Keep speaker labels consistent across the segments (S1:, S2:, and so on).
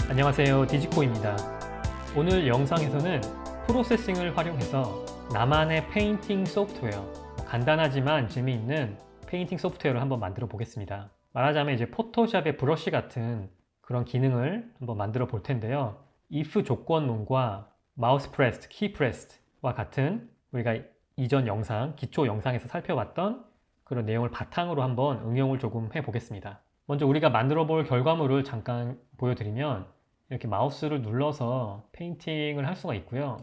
S1: 안녕하세요, 디지코입니다. 오늘 영상에서는 프로세싱을 활용해서 나만의 페인팅 소프트웨어, 간단하지만 재미있는 페인팅 소프트웨어를 한번 만들어 보겠습니다. 말하자면 이제 포토샵의 브러쉬 같은 그런 기능을 한번 만들어 볼 텐데요. if 조건문과 마우스 프레스트, 키 프레스트와 같은 우리가 이전 영상, 기초 영상에서 살펴봤던 그런 내용을 바탕으로 한번 응용을 조금 해 보겠습니다. 먼저 우리가 만들어 볼 결과물을 잠깐 보여드리면 이렇게 마우스를 눌러서 페인팅을 할 수가 있고요.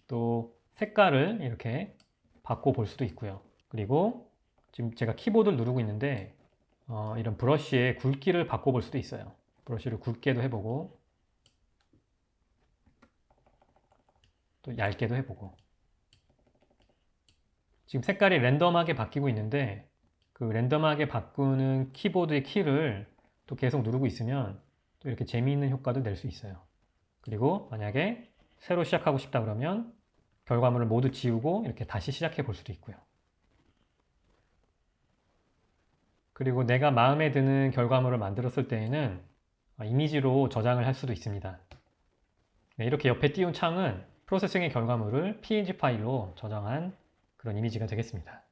S1: 또 색깔을 이렇게 바꿔 볼 수도 있고요. 그리고 지금 제가 키보드를 누르고 있는데 이런 브러쉬의 굵기를 바꿔 볼 수도 있어요. 브러쉬를 굵게도 해보고 또 얇게도 해보고. 지금 색깔이 랜덤하게 바뀌고 있는데 그 랜덤하게 바꾸는 키보드의 키를 또 계속 누르고 있으면 또 이렇게 재미있는 효과도 낼 수 있어요. 그리고 만약에 새로 시작하고 싶다 그러면 결과물을 모두 지우고 이렇게 다시 시작해 볼 수도 있고요. 그리고 내가 마음에 드는 결과물을 만들었을 때에는 이미지로 저장을 할 수도 있습니다. 네, 이렇게 옆에 띄운 창은 프로세싱의 결과물을 PNG 파일로 저장한 그런 이미지가 되겠습니다.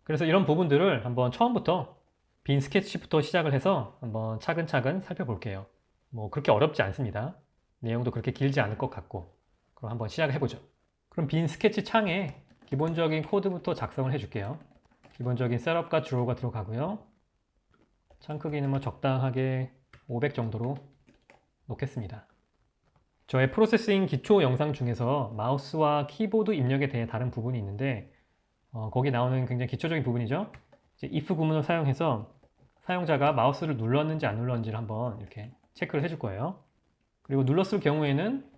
S1: 그래서 이런 부분들을 한번 처음부터 빈 스케치부터 시작을 해서 한번 차근차근 살펴볼게요. 뭐 그렇게 어렵지 않습니다. 내용도 그렇게 길지 않을 것 같고. 그럼 한번 시작을 해보죠. 그럼 빈 스케치 창에 기본적인 코드부터 작성을 해줄게요. 기본적인 셋업과 드로우가 들어가고요. 창 크기는 뭐 적당하게 500 정도로 놓겠습니다. 저의 프로세싱 기초 영상 중에서 마우스와 키보드 입력에 대해 다른 부분이 있는데 거기 나오는 굉장히 기초적인 부분이죠. 이제 if 구문을 사용해서 사용자가 마우스를 눌렀는지 안 눌렀는지를 한번 이렇게 체크를 해줄 거예요. 그리고 눌렀을 경우에는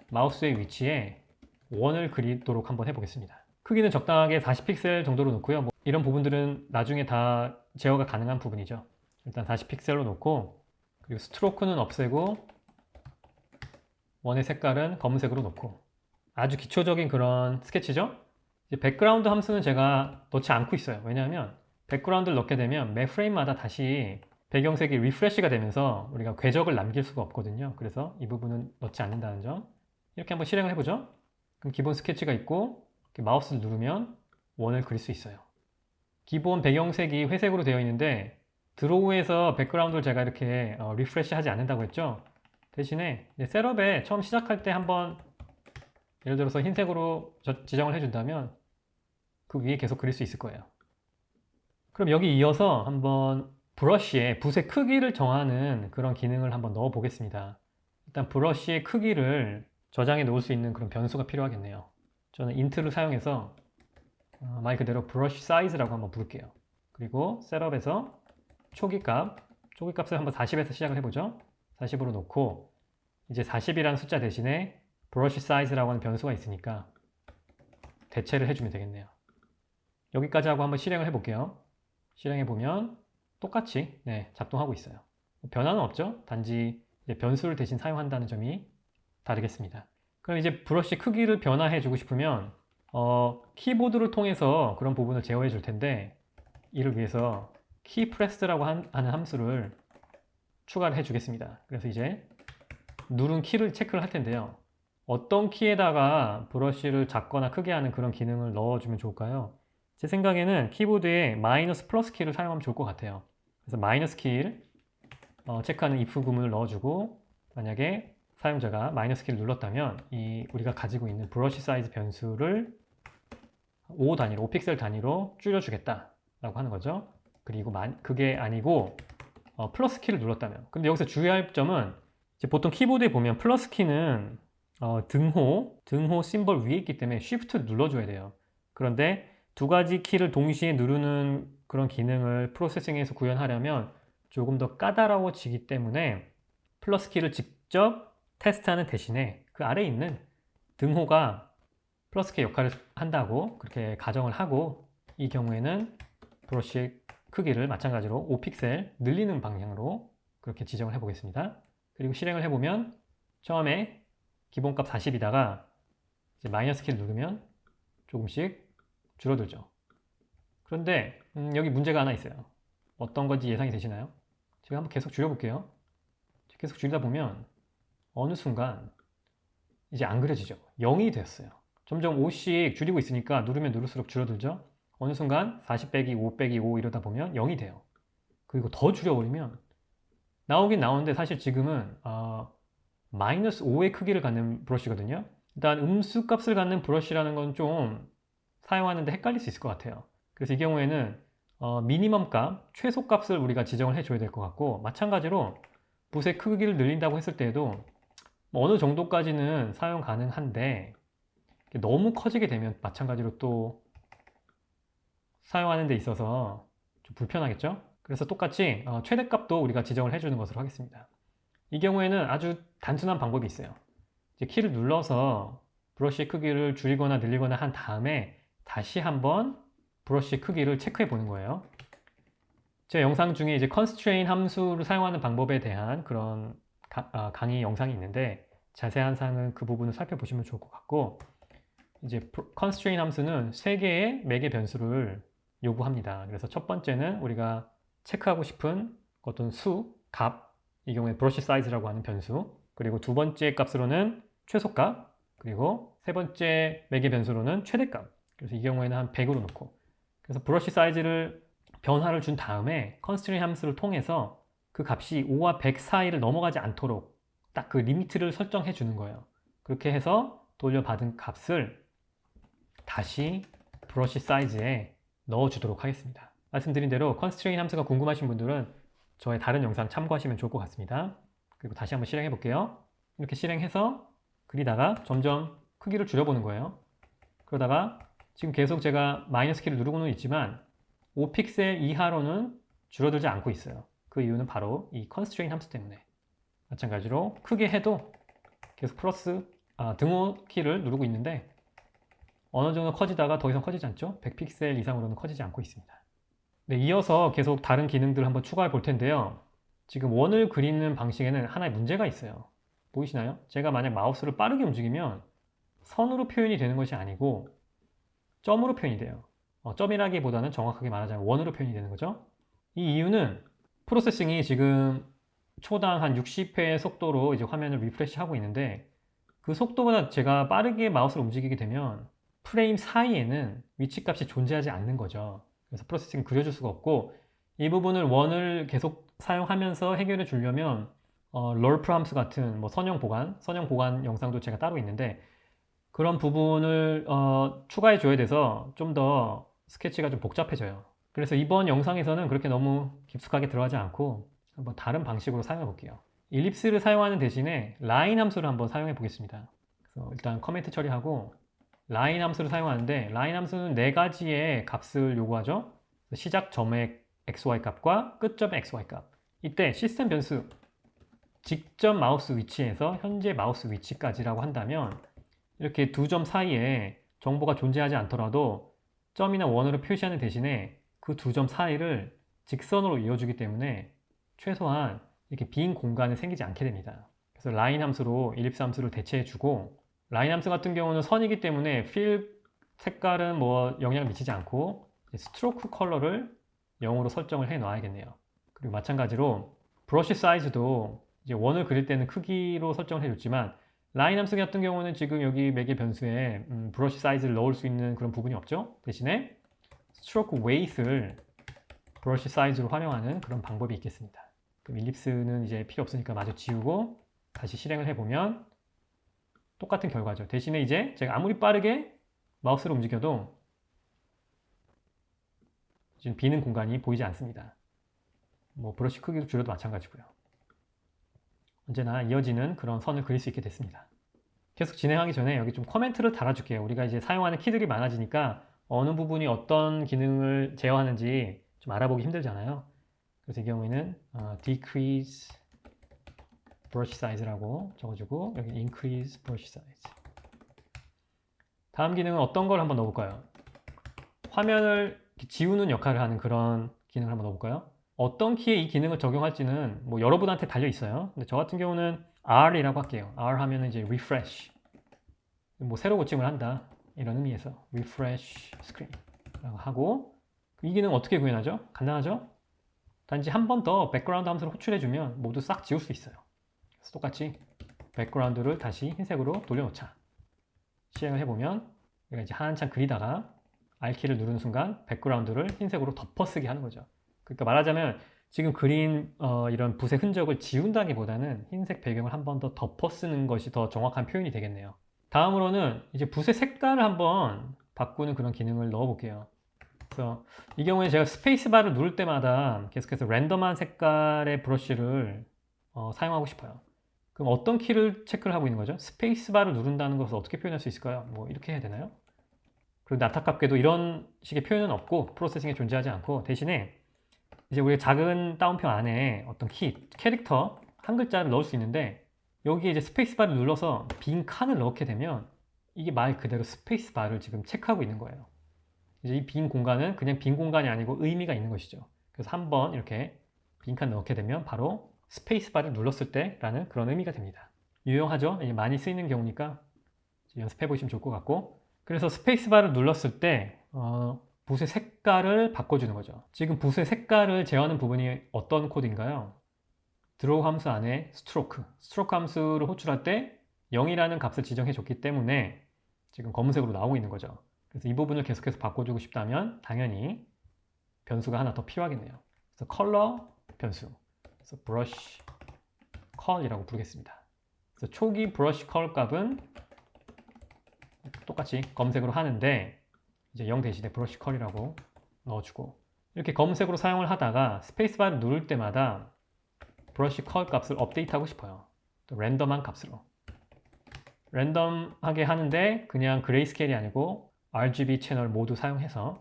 S1: 마우스의 위치에 원을 그리도록 한번 해보겠습니다. 크기는 적당하게 40픽셀 정도로 놓고요. 뭐 이런 부분들은 나중에 다 제어가 가능한 부분이죠. 일단 40픽셀로 놓고 그리고 스트로크는 없애고 원의 색깔은 검은색으로 놓고 아주 기초적인 그런 스케치죠. 이제 백그라운드 함수는 제가 넣지 않고 있어요. 왜냐하면 백그라운드를 넣게 되면 매 프레임마다 다시 배경색이 리프레시가 되면서 우리가 궤적을 남길 수가 없거든요. 그래서 이 부분은 넣지 않는다는 점. 이렇게 한번 실행을 해보죠. 그럼 기본 스케치가 있고 이렇게 마우스를 누르면 원을 그릴 수 있어요. 기본 배경색이 회색으로 되어 있는데 드로우에서 백그라운드를 제가 이렇게 리프레시 하지 않는다고 했죠. 대신에 셋업에 처음 시작할 때 한번 예를 들어서 흰색으로 지정을 해준다면 그 위에 계속 그릴 수 있을 거예요. 그럼 여기 이어서 한번 브러쉬에 붓의 크기를 정하는 그런 기능을 한번 넣어 보겠습니다. 일단 브러쉬의 크기를 저장해 놓을 수 있는 그런 변수가 필요하겠네요. 저는 int를 사용해서 말 그대로 브러쉬 사이즈라고 한번 부를게요. 그리고 셋업에서 초기값을 한번 40에서 시작을 해보죠. 40으로 놓고 이제 40이라는 숫자 대신에 브러쉬 사이즈라고 하는 변수가 있으니까 대체를 해주면 되겠네요. 여기까지 하고 한번 실행을 해볼게요. 실행해보면 똑같이 작동하고 있어요. 변화는 없죠? 단지 변수를 대신 사용한다는 점이 다르겠습니다. 그럼 이제 브러쉬 크기를 변화해주고 싶으면 키보드를 통해서 그런 부분을 제어해 줄 텐데 이를 위해서 키 프레스라고 하는 함수를 추가를 해주겠습니다. 그래서 이제 누른 키를 체크를 할 텐데요. 어떤 키에다가 브러쉬를 작거나 크게 하는 그런 기능을 넣어주면 좋을까요? 제 생각에는 키보드에 마이너스 플러스 키를 사용하면 좋을 것 같아요. 그래서 마이너스 키를 체크하는 if 구문을 넣어주고 만약에 사용자가 마이너스 키를 눌렀다면 우리가 가지고 있는 브러쉬 사이즈 변수를 5 단위로, 5픽셀 단위로 줄여주겠다 라고 하는 거죠. 그리고 그게 아니고 플러스 키를 눌렀다면 근데 여기서 주의할 점은 이제 보통 키보드에 보면 플러스 키는 등호 심벌 위에 있기 때문에 Shift를 눌러줘야 돼요. 그런데 두 가지 키를 동시에 누르는 그런 기능을 프로세싱에서 구현하려면 조금 더 까다로워지기 때문에 플러스 키를 직접 테스트하는 대신에 그 아래에 있는 등호가 플러스 키 역할을 한다고 그렇게 가정을 하고 이 경우에는 브러쉬의 크기를 마찬가지로 5픽셀 늘리는 방향으로 그렇게 지정을 해보겠습니다. 그리고 실행을 해보면 처음에 기본값 40이다가 이제 마이너스 키를 누르면 조금씩 줄어들죠. 그런데 여기 문제가 하나 있어요. 어떤 건지 예상이 되시나요? 제가 한번 계속 줄여볼게요. 계속 줄이다 보면 어느 순간 이제 안 그려지죠. 0이 됐어요. 점점 5씩 줄이고 있으니까 누르면 누를수록 줄어들죠. 어느 순간 40 빼기 5 빼기 5 이러다 보면 0이 돼요. 그리고 더 줄여버리면 나오긴 나오는데 사실 지금은 마이너스 5의 크기를 갖는 브러쉬거든요. 일단 음수 값을 갖는 브러쉬라는 건 좀 사용하는데 헷갈릴 수 있을 것 같아요. 그래서 이 경우에는 미니멈 값, 최소 값을 우리가 지정을 해줘야 될 것 같고, 마찬가지로 붓의 크기를 늘린다고 했을 때에도 뭐 어느 정도까지는 사용 가능한데 너무 커지게 되면 마찬가지로 또 사용하는 데 있어서 좀 불편하겠죠? 그래서 똑같이 최대값도 우리가 지정을 해주는 것으로 하겠습니다. 이 경우에는 아주 단순한 방법이 있어요. 이제 키를 눌러서 브러쉬 크기를 줄이거나 늘리거나 한 다음에 다시 한번 브러쉬 크기를 체크해 보는 거예요. 제 영상 중에 이제 constraint 함수를 사용하는 방법에 대한 그런 강의 영상이 있는데 자세한 사항은 그 부분을 살펴보시면 좋을 것 같고, 이제 constraint 함수는 3개의 매개 변수를 요구합니다. 그래서 첫 번째는 우리가 체크하고 싶은 어떤 수, 값, 이 경우에 브러쉬 사이즈라고 하는 변수, 그리고 두 번째 값으로는 최소값, 그리고 세 번째 매개 변수로는 최대값. 그래서 이 경우에는 한 100으로 놓고, 그래서 브러쉬 사이즈를 변화를 준 다음에 constraint 함수를 통해서 그 값이 5와 100 사이를 넘어가지 않도록 딱 그 리미트를 설정해 주는 거예요. 그렇게 해서 돌려받은 값을 다시 브러쉬 사이즈에 넣어 주도록 하겠습니다. 말씀드린 대로 constraint 함수가 궁금하신 분들은 저의 다른 영상 참고하시면 좋을 것 같습니다. 그리고 다시 한번 실행해 볼게요. 이렇게 실행해서 그리다가 점점 크기를 줄여보는 거예요. 그러다가 지금 계속 제가 마이너스 키를 누르고는 있지만 5픽셀 이하로는 줄어들지 않고 있어요. 그 이유는 바로 이 constraint 함수 때문에. 마찬가지로 크게 해도 계속 플러스 등호 키를 누르고 있는데 어느 정도 커지다가 더 이상 커지지 않죠? 100픽셀 이상으로는 커지지 않고 있습니다. 네, 이어서 계속 다른 기능들을 한번 추가해 볼 텐데요. 지금 원을 그리는 방식에는 하나의 문제가 있어요. 보이시나요? 제가 만약 마우스를 빠르게 움직이면 선으로 표현이 되는 것이 아니고 점으로 표현이 돼요. 점이라기보다는 정확하게 말하자면 원으로 표현이 되는 거죠. 이 이유는 프로세싱이 지금 초당 한 60회 속도로 이제 화면을 리프레시 하고 있는데 그 속도보다 제가 빠르게 마우스를 움직이게 되면 프레임 사이에는 위치값이 존재하지 않는 거죠. 그래서 프로세싱을 그려줄 수가 없고, 이 부분을 원을 계속 사용하면서 해결해 주려면 럴프 함수 같은 뭐 선형 보관 영상도 제가 따로 있는데 그런 부분을 추가해 줘야 돼서 좀 더 스케치가 좀 복잡해져요. 그래서 이번 영상에서는 그렇게 너무 깊숙하게 들어가지 않고 한번 다른 방식으로 사용해 볼게요. 일립스를 사용하는 대신에 라인 함수를 한번 사용해 보겠습니다. 그래서 일단 커멘트 처리하고 라인 함수를 사용하는데, 라인 함수는 4가지의 값을 요구하죠. 시작 점의 xy 값과 끝 점의 xy 값. 이때 시스템 변수 직접 마우스 위치에서 현재 마우스 위치까지라고 한다면 이렇게 두 점 사이에 정보가 존재하지 않더라도 점이나 원으로 표시하는 대신에 그 두 점 사이를 직선으로 이어주기 때문에 최소한 이렇게 빈 공간이 생기지 않게 됩니다. 그래서 라인 함수로 일립스 함수를 대체해주고, 라인 함수 같은 경우는 선이기 때문에 필 색깔은 뭐 영향을 미치지 않고 스트로크 컬러를 0으로 설정을 해 놔야겠네요. 그리고 마찬가지로 브러쉬 사이즈도 이제 원을 그릴 때는 크기로 설정을 해줬지만 라인 함수 같은 경우는 지금 여기 매개 변수에 브러쉬 사이즈를 넣을 수 있는 그런 부분이 없죠. 대신에 스트로크 웨이트를 브러쉬 사이즈로 활용하는 그런 방법이 있겠습니다. 그럼 일립스는 이제 필요 없으니까 마저 지우고 다시 실행을 해보면 똑같은 결과죠. 대신에 이제 제가 아무리 빠르게 마우스를 움직여도 지금 비는 공간이 보이지 않습니다. 뭐 브러쉬 크기도 줄여도 마찬가지고요. 언제나 이어지는 그런 선을 그릴 수 있게 됐습니다. 계속 진행하기 전에 여기 좀 코멘트를 달아줄게요. 우리가 이제 사용하는 키들이 많아지니까 어느 부분이 어떤 기능을 제어하는지 좀 알아보기 힘들잖아요. 그래서 이 경우에는 decrease brush size라고 적어주고 여기 increase brush size. 다음 기능은 어떤 걸 한번 넣어볼까요? 화면을 지우는 역할을 하는 그런 기능을 한번 넣어볼까요? 어떤 키에 이 기능을 적용할지는 뭐 여러분한테 달려 있어요. 근데 저 같은 경우는 R이라고 할게요. R 하면은 이제 refresh, 뭐 새로 고침을 한다 이런 의미에서 refresh screen라고 하고, 이 기능 어떻게 구현하죠? 간단하죠? 단지 한 번 더 백그라운드 함수를 호출해주면 모두 싹 지울 수 있어요. 그래서 똑같이 백그라운드를 다시 흰색으로 돌려놓자. 실행을 해보면 내가 이제 한참 그리다가 R키를 누르는 순간 백그라운드를 흰색으로 덮어쓰기 하는 거죠. 그러니까 말하자면 지금 그린 이런 붓의 흔적을 지운다기보다는 흰색 배경을 한 번 더 덮어쓰는 것이 더 정확한 표현이 되겠네요. 다음으로는 이제 붓의 색깔을 한번 바꾸는 그런 기능을 넣어 볼게요. 그래서 이 경우에 제가 스페이스바를 누를 때마다 계속해서 랜덤한 색깔의 브러쉬를 사용하고 싶어요. 그럼 어떤 키를 체크를 하고 있는 거죠? 스페이스바를 누른다는 것을 어떻게 표현할 수 있을까요? 뭐 이렇게 해야 되나요? 그런데 안타깝게도 이런 식의 표현은 없고 프로세싱에 존재하지 않고 대신에 이제 우리가 작은 따옴표 안에 어떤 키, 캐릭터 한 글자를 넣을 수 있는데 여기에 이제 스페이스바를 눌러서 빈 칸을 넣게 되면 이게 말 그대로 스페이스바를 지금 체크하고 있는 거예요. 이제 이 빈 공간은 그냥 빈 공간이 아니고 의미가 있는 것이죠. 그래서 한번 이렇게 빈 칸 넣게 되면 바로 스페이스바를 눌렀을 때라는 그런 의미가 됩니다. 유용하죠? 많이 쓰이는 경우니까 연습해 보시면 좋을 것 같고 그래서 스페이스바를 눌렀을 때 붓의 색깔을 바꿔주는 거죠. 지금 붓의 색깔을 제어하는 부분이 어떤 코드인가요? 드로우 함수 안에 스트로크 함수를 호출할 때 0이라는 값을 지정해 줬기 때문에 지금 검은색으로 나오고 있는 거죠. 그래서 이 부분을 계속해서 바꿔주고 싶다면 당연히 변수가 하나 더 필요하겠네요. 그래서 컬러 변수, 그래서 브러쉬 컬이라고 부르겠습니다. 그래서 초기 브러쉬 컬 값은 똑같이 검색으로 하는데 이제 0 대신에 브러쉬 컬이라고 넣어주고 이렇게 검색으로 사용을 하다가 스페이스바를 누를 때마다 브러쉬 컬 값을 업데이트하고 싶어요. 또 랜덤한 값으로 랜덤하게 하는데 그냥 그레이스케일이 아니고 RGB 채널 모두 사용해서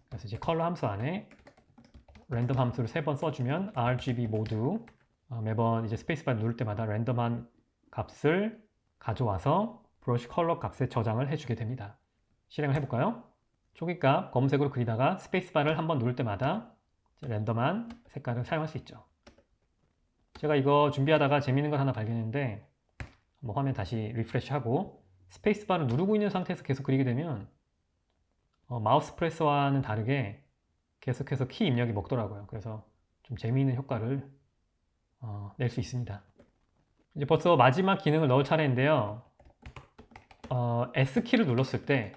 S1: 그래서 이제 컬러 함수 안에 랜덤 함수를 3번 써주면 RGB 모두 매번 이제 스페이스바 누를 때마다 랜덤한 값을 가져와서 브러쉬 컬러 값에 저장을 해주게 됩니다. 실행을 해볼까요? 초기값 검은색으로 그리다가 스페이스바를 한번 누를 때마다 랜덤한 색깔을 사용할 수 있죠. 제가 이거 준비하다가 재밌는 걸 하나 발견했는데 한번 화면 다시 리프레시하고 스페이스바를 누르고 있는 상태에서 계속 그리게 되면 마우스 프레스와는 다르게 계속해서 키 입력이 먹더라고요. 그래서 좀 재미있는 효과를 낼 수 있습니다. 이제 벌써 마지막 기능을 넣을 차례인데요. S키를 눌렀을 때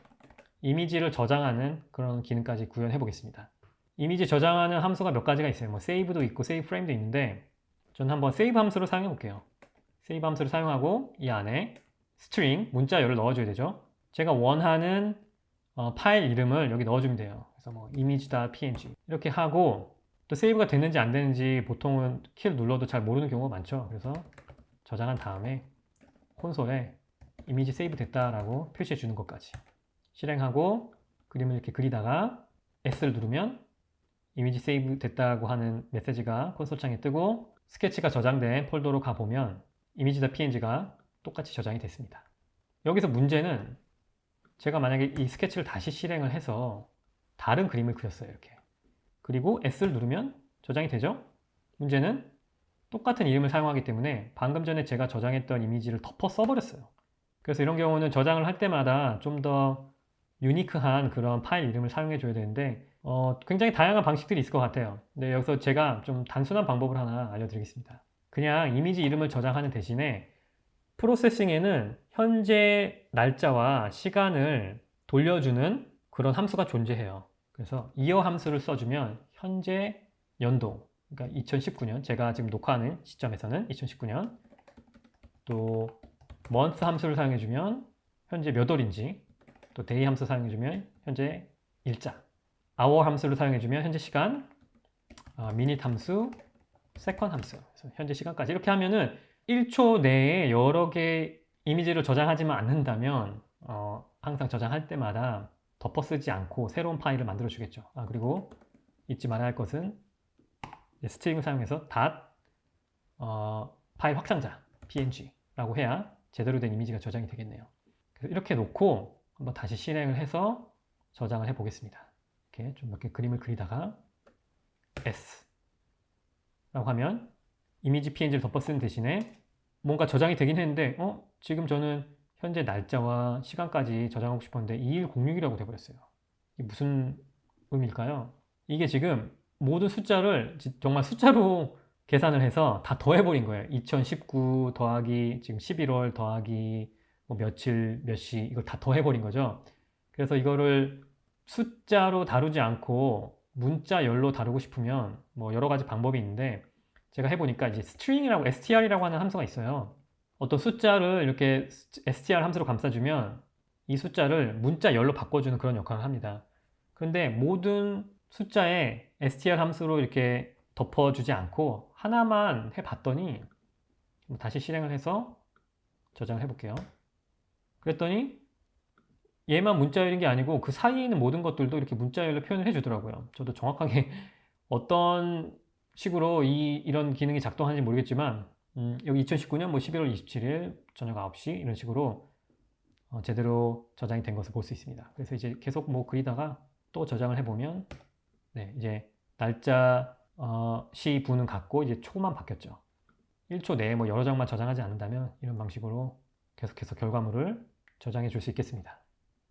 S1: 이미지를 저장하는 그런 기능까지 구현해 보겠습니다. 이미지 저장하는 함수가 몇 가지가 있어요. 뭐 세이브도 있고 세이브 프레임도 있는데 저는 한번 세이브 함수를 사용해 볼게요. 세이브 함수를 사용하고 이 안에 스트링, 문자열을 넣어줘야 되죠. 제가 원하는 파일 이름을 여기 넣어주면 돼요. 그래서 뭐 image.png 이렇게 하고 또 세이브가 됐는지 안 되는지 보통은 키를 눌러도 잘 모르는 경우가 많죠. 그래서 저장한 다음에 콘솔에 이미지 세이브 됐다라고 표시해 주는 것까지 실행하고 그림을 이렇게 그리다가 S를 누르면 이미지 세이브 됐다고 하는 메시지가 콘솔 창에 뜨고 스케치가 저장된 폴더로 가보면 image.png가 똑같이 저장이 됐습니다. 여기서 문제는 제가 만약에 이 스케치를 다시 실행을 해서 다른 그림을 그렸어요. 이렇게. 그리고 S를 누르면 저장이 되죠? 문제는 똑같은 이름을 사용하기 때문에 방금 전에 제가 저장했던 이미지를 덮어 써버렸어요. 그래서 이런 경우는 저장을 할 때마다 좀 더 유니크한 그런 파일 이름을 사용해 줘야 되는데 굉장히 다양한 방식들이 있을 것 같아요. 근데 여기서 제가 좀 단순한 방법을 하나 알려드리겠습니다. 그냥 이미지 이름을 저장하는 대신에 프로세싱에는 현재 날짜와 시간을 돌려주는 그런 함수가 존재해요. 그래서 year 함수를 써주면 현재 연도, 그러니까 2019년, 제가 지금 녹화하는 시점에서는 2019년, 또 month 함수를 사용해주면 현재 몇 월인지, 또 day 함수 사용해주면 현재 일자, hour 함수를 사용해주면 현재 시간, minute 함수, second 함수, 그래서 현재 시간까지 이렇게 하면은 1초 내에 여러 개의 이미지를 저장하지만 않는다면 항상 저장할 때마다 덮어쓰지 않고 새로운 파일을 만들어 주겠죠. 그리고 잊지 말아야 할 것은 스트링을 사용해서 파일 확장자 png라고 해야 제대로 된 이미지가 저장이 되겠네요. 그래서 이렇게 놓고 한번 다시 실행을 해서 저장을 해 보겠습니다. 이렇게 좀 몇 개 그림을 그리다가 S 라고 하면 이미지 png를 덮어쓰는 대신에 뭔가 저장이 되긴 했는데 지금 저는 현재 날짜와 시간까지 저장하고 싶었는데 2106이라고 돼버렸어요. 이게 무슨 의미일까요? 이게 지금 모든 숫자를 정말 숫자로 계산을 해서 다 더해버린 거예요. 2019 더하기 지금 11월 더하기 뭐 며칠 몇 시 이걸 다 더해버린 거죠. 그래서 이거를 숫자로 다루지 않고 문자열로 다루고 싶으면 뭐 여러 가지 방법이 있는데 제가 해보니까 이제 string이라고 str이라고 하는 함수가 있어요. 어떤 숫자를 이렇게 str 함수로 감싸주면 이 숫자를 문자열로 바꿔주는 그런 역할을 합니다. 그런데 모든 숫자에 str 함수로 이렇게 덮어주지 않고 하나만 해봤더니 다시 실행을 해서 저장을 해볼게요. 그랬더니 얘만 문자열인 게 아니고 그 사이에 있는 모든 것들도 이렇게 문자열로 표현을 해주더라고요. 저도 정확하게 어떤 식으로 이런 기능이 작동하는지 모르겠지만 여기 2019년 뭐 11월 27일 저녁 9시 이런 식으로 제대로 저장이 된 것을 볼 수 있습니다. 그래서 이제 계속 뭐 그리다가 또 저장을 해보면 네, 이제 날짜 시 분은 같고 이제 초만 바뀌었죠. 1초 내에 뭐 여러 장만 저장하지 않는다면 이런 방식으로 계속해서 결과물을 저장해 줄 수 있겠습니다.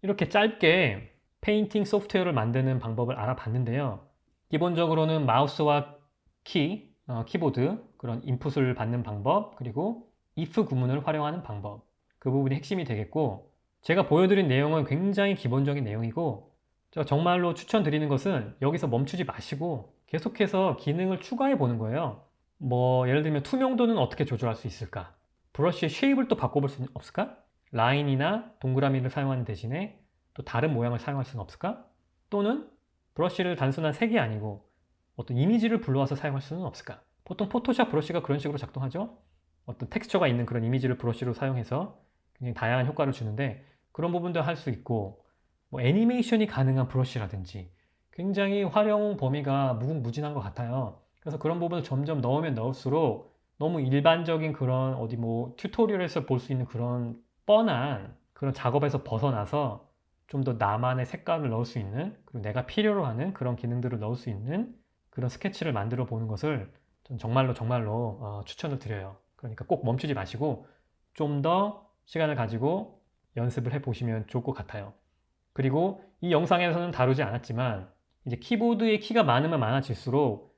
S1: 이렇게 짧게 페인팅 소프트웨어를 만드는 방법을 알아봤는데요. 기본적으로는 마우스와 키보드, 그런 인풋을 받는 방법, 그리고 if 구문을 활용하는 방법, 그 부분이 핵심이 되겠고, 제가 보여드린 내용은 굉장히 기본적인 내용이고, 제가 정말로 추천드리는 것은 여기서 멈추지 마시고 계속해서 기능을 추가해 보는 거예요. 뭐 예를 들면 투명도는 어떻게 조절할 수 있을까? 브러쉬의 쉐입을 또 바꿔볼 수 없을까? 라인이나 동그라미를 사용하는 대신에 또 다른 모양을 사용할 수는 없을까? 또는 브러쉬를 단순한 색이 아니고 어떤 이미지를 불러와서 사용할 수는 없을까? 보통 포토샵 브러쉬가 그런 식으로 작동하죠. 어떤 텍스처가 있는 그런 이미지를 브러쉬로 사용해서 굉장히 다양한 효과를 주는데 그런 부분도 할 수 있고 뭐 애니메이션이 가능한 브러쉬라든지 굉장히 활용 범위가 무궁무진한 것 같아요. 그래서 그런 부분을 점점 넣으면 넣을수록 너무 일반적인 그런 어디 뭐 튜토리얼에서 볼 수 있는 그런 뻔한 그런 작업에서 벗어나서 좀 더 나만의 색깔을 넣을 수 있는 그리고 내가 필요로 하는 그런 기능들을 넣을 수 있는 그런 스케치를 만들어 보는 것을 전 정말로 추천을 드려요. 그러니까 꼭 멈추지 마시고 좀 더 시간을 가지고 연습을 해 보시면 좋을 것 같아요. 그리고 이 영상에서는 다루지 않았지만 이제 키보드의 키가 많으면 많아질수록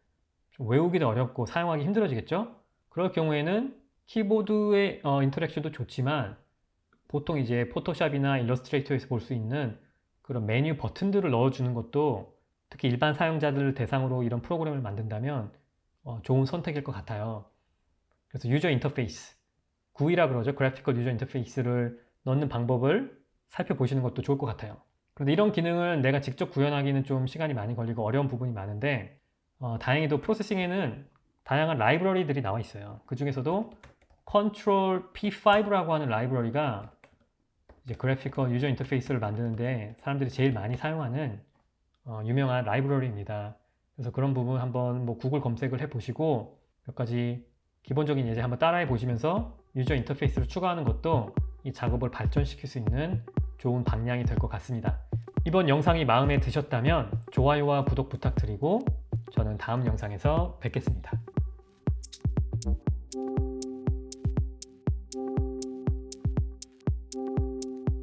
S1: 좀 외우기도 어렵고 사용하기 힘들어지겠죠? 그럴 경우에는 키보드의 인터랙션도 좋지만 보통 이제 포토샵이나 일러스트레이터에서 볼 수 있는 그런 메뉴 버튼들을 넣어주는 것도 특히 일반 사용자들을 대상으로 이런 프로그램을 만든다면 좋은 선택일 것 같아요. 그래서 유저 인터페이스, GUI라 그러죠. 그래피컬 유저 인터페이스를 넣는 방법을 살펴보시는 것도 좋을 것 같아요. 그런데 이런 기능을 내가 직접 구현하기는 좀 시간이 많이 걸리고 어려운 부분이 많은데 다행히도 프로세싱에는 다양한 라이브러리들이 나와 있어요. 그 중에서도 Control P5라고 하는 라이브러리가 이제 그래피컬 유저 인터페이스를 만드는데 사람들이 제일 많이 사용하는 유명한 라이브러리입니다. 그래서 그런 부분 한번 뭐 구글 검색을 해 보시고 몇 가지 기본적인 예제 한번 따라해 보시면서 유저 인터페이스를 추가하는 것도 이 작업을 발전시킬 수 있는 좋은 방향이 될 것 같습니다. 이번 영상이 마음에 드셨다면 좋아요와 구독 부탁드리고 저는 다음 영상에서 뵙겠습니다.